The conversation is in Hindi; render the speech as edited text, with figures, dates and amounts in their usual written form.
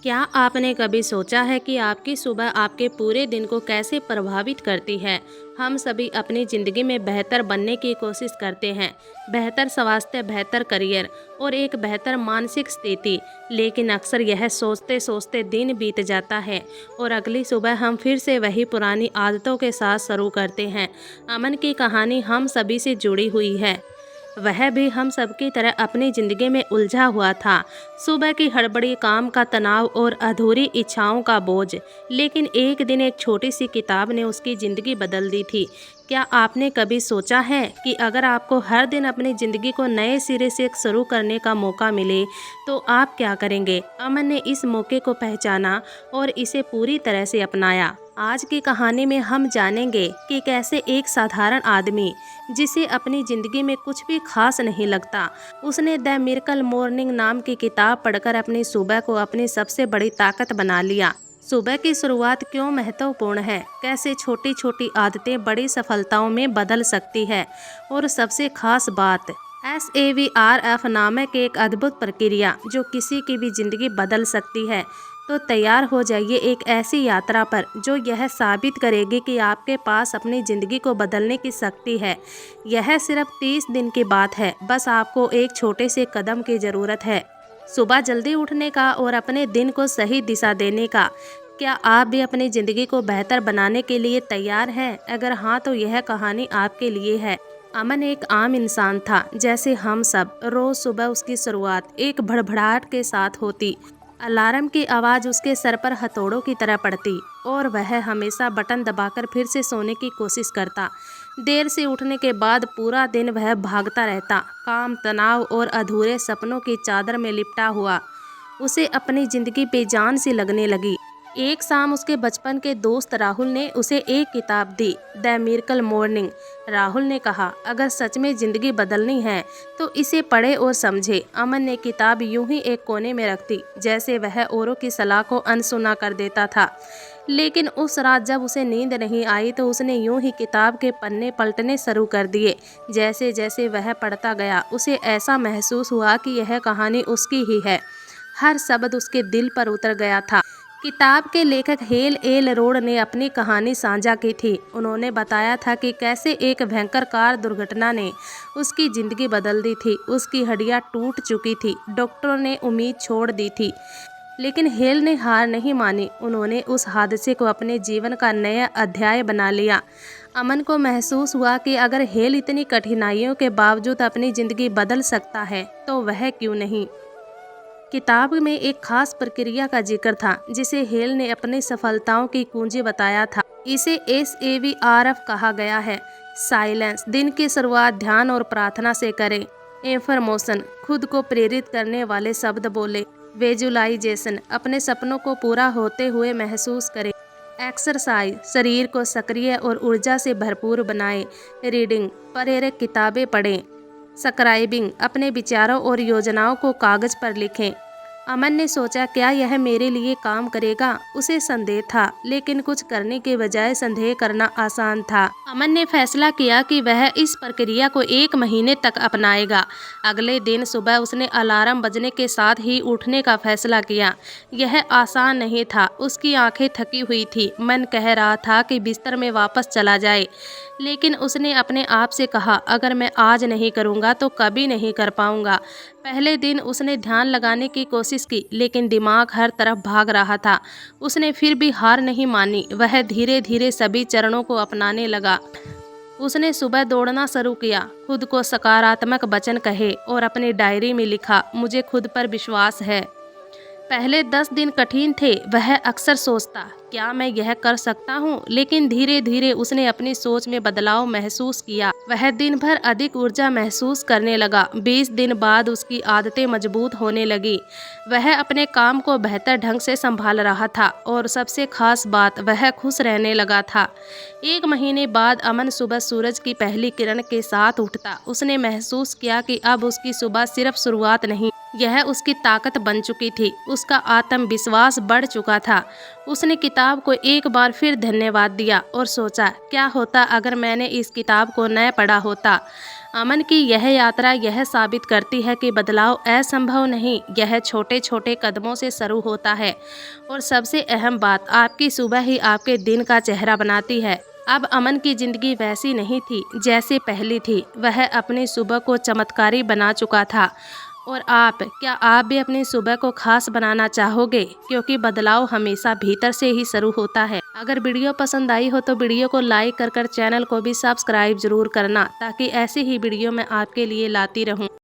क्या आपने कभी सोचा है कि आपकी सुबह आपके पूरे दिन को कैसे प्रभावित करती है? हम सभी अपनी ज़िंदगी में बेहतर बनने की कोशिश करते हैं, बेहतर स्वास्थ्य, बेहतर करियर और एक बेहतर मानसिक स्थिति। लेकिन अक्सर यह सोचते सोचते दिन बीत जाता है और अगली सुबह हम फिर से वही पुरानी आदतों के साथ शुरू करते हैं। अमन की कहानी हम सभी से जुड़ी हुई है। वह भी हम सबकी तरह अपनी ज़िंदगी में उलझा हुआ था। सुबह की हड़बड़ी, काम का तनाव और अधूरी इच्छाओं का बोझ। लेकिन एक दिन एक छोटी सी किताब ने उसकी ज़िंदगी बदल दी थी। क्या आपने कभी सोचा है कि अगर आपको हर दिन अपनी ज़िंदगी को नए सिरे से शुरू करने का मौका मिले तो आप क्या करेंगे? अमन ने इस मौके को पहचाना और इसे पूरी तरह से अपनाया। आज की कहानी में हम जानेंगे कि कैसे एक साधारण आदमी जिसे अपनी ज़िंदगी में कुछ भी खास नहीं लगता, उसने द मिरेकल मॉर्निंग नाम की किताब पढ़कर अपनी सुबह को अपनी सबसे बड़ी ताकत बना लिया। सुबह की शुरुआत क्यों महत्वपूर्ण है, कैसे छोटी छोटी आदतें बड़ी सफलताओं में बदल सकती है और सबसे खास बात, SAVRF नामक एक अद्भुत प्रक्रिया जो किसी की भी ज़िंदगी बदल सकती है। तो तैयार हो जाइए एक ऐसी यात्रा पर जो यह साबित करेगी कि आपके पास अपनी ज़िंदगी को बदलने की शक्ति है। यह सिर्फ 30 दिन की बात है, बस आपको एक छोटे से कदम की ज़रूरत है। सुबह जल्दी उठने का और अपने दिन को सही दिशा देने का। क्या आप भी अपनी ज़िंदगी को बेहतर बनाने के लिए तैयार हैं? अगर हाँ, तो यह कहानी आपके लिए है। अमन एक आम इंसान था, जैसे हम सब। रोज़ सुबह उसकी शुरुआत एक भड़बड़ाहट के साथ होती। अलार्म की आवाज़ उसके सर पर हथौड़ों की तरह पड़ती और वह हमेशा बटन दबाकर फिर से सोने की कोशिश करता। देर से उठने के बाद पूरा दिन वह भागता रहता, काम, तनाव और अधूरे सपनों की चादर में लिपटा हुआ। उसे अपनी ज़िंदगी बेजान सी लगने लगी। एक शाम उसके बचपन के दोस्त राहुल ने उसे एक किताब दी, द मिरेकल मॉर्निंग। राहुल ने कहा, अगर सच में ज़िंदगी बदलनी है तो इसे पढ़े और समझे। अमन ने किताब यूं ही एक कोने में रख दी, जैसे वह औरों की सलाह को अनसुना कर देता था। लेकिन उस रात जब उसे नींद नहीं आई तो उसने यूं ही किताब के पन्ने पलटने शुरू कर दिए। जैसे जैसे वह पढ़ता गया, उसे ऐसा महसूस हुआ कि यह कहानी उसकी ही है। हर शब्द उसके दिल पर उतर गया था। किताब के लेखक हेल एल रोड ने अपनी कहानी साझा की थी। उन्होंने बताया था कि कैसे एक भयंकर कार दुर्घटना ने उसकी ज़िंदगी बदल दी थी। उसकी हड्डियां टूट चुकी थी, डॉक्टरों ने उम्मीद छोड़ दी थी, लेकिन हेल ने हार नहीं मानी। उन्होंने उस हादसे को अपने जीवन का नया अध्याय बना लिया। अमन को महसूस हुआ कि अगर हेल इतनी कठिनाइयों के बावजूद अपनी ज़िंदगी बदल सकता है तो वह क्यों नहीं। किताब में एक खास प्रक्रिया का जिक्र था जिसे हेल ने अपनी सफलताओं की कुंजी बताया था। इसे SAVRF कहा गया है। साइलेंस, दिन की शुरुआत ध्यान और प्रार्थना से करें। एफर्मेशन, खुद को प्रेरित करने वाले शब्द बोले। विजुअलाइजेशन, अपने सपनों को पूरा होते हुए महसूस करें। एक्सरसाइज, शरीर को सक्रिय और ऊर्जा से भरपूर बनाएं। रीडिंग, प्रेरक किताबें पढ़ें। स्क्राइबिंग, अपने विचारों और योजनाओं को कागज पर लिखें। अमन ने सोचा, क्या यह मेरे लिए काम करेगा? उसे संदेह था, लेकिन कुछ करने के बजाय संदेह करना आसान था। अमन ने फैसला किया कि वह इस प्रक्रिया को 1 महीने तक अपनाएगा। अगले दिन सुबह उसने अलार्म बजने के साथ ही उठने का फैसला किया। यह आसान नहीं था, उसकी आंखें थकी हुई थी, मन कह रहा था कि बिस्तर में वापस चला जाए। लेकिन उसने अपने आप से कहा, अगर मैं आज नहीं करूँगा तो कभी नहीं कर पाऊँगा। पहले दिन उसने ध्यान लगाने की कोशिश की, लेकिन दिमाग हर तरफ भाग रहा था। उसने फिर भी हार नहीं मानी। वह धीरे धीरे सभी चरणों को अपनाने लगा। उसने सुबह दौड़ना शुरू किया, खुद को सकारात्मक वचन कहे और अपनी डायरी में लिखा, मुझे खुद पर विश्वास है। पहले 10 दिन कठिन थे। वह अक्सर सोचता, क्या मैं यह कर सकता हूँ? लेकिन धीरे धीरे उसने अपनी सोच में बदलाव महसूस किया। वह दिन भर अधिक ऊर्जा महसूस करने लगा। 20 दिन बाद उसकी आदतें मजबूत होने लगी। वह अपने काम को बेहतर ढंग से संभाल रहा था और सबसे खास बात, वह खुश रहने लगा था। 1 महीने बाद अमन सुबह सूरज की पहली किरण के साथ उठता। उसने महसूस किया कि अब उसकी सुबह सिर्फ शुरुआत नहीं यह उसकी ताकत बन चुकी थी। उसका आत्मविश्वास बढ़ चुका था। उसने किताब को एक बार फिर धन्यवाद दिया और सोचा, क्या होता अगर मैंने इस किताब को न पढ़ा होता। अमन की यह यात्रा यह साबित करती है कि बदलाव असंभव नहीं, यह छोटे छोटे कदमों से शुरू होता है। और सबसे अहम बात, आपकी सुबह ही आपके दिन का चेहरा बनाती है। अब अमन की जिंदगी वैसी नहीं थी जैसे पहली थी। वह अपनी सुबह को चमत्कारी बना चुका था। और क्या आप भी अपनी सुबह को खास बनाना चाहोगे? क्योंकि बदलाव हमेशा भीतर से ही शुरू होता है। अगर वीडियो पसंद आई हो तो वीडियो को लाइक कर चैनल को भी सब्सक्राइब जरूर करना, ताकि ऐसी ही वीडियो मैं आपके लिए लाती रहूं।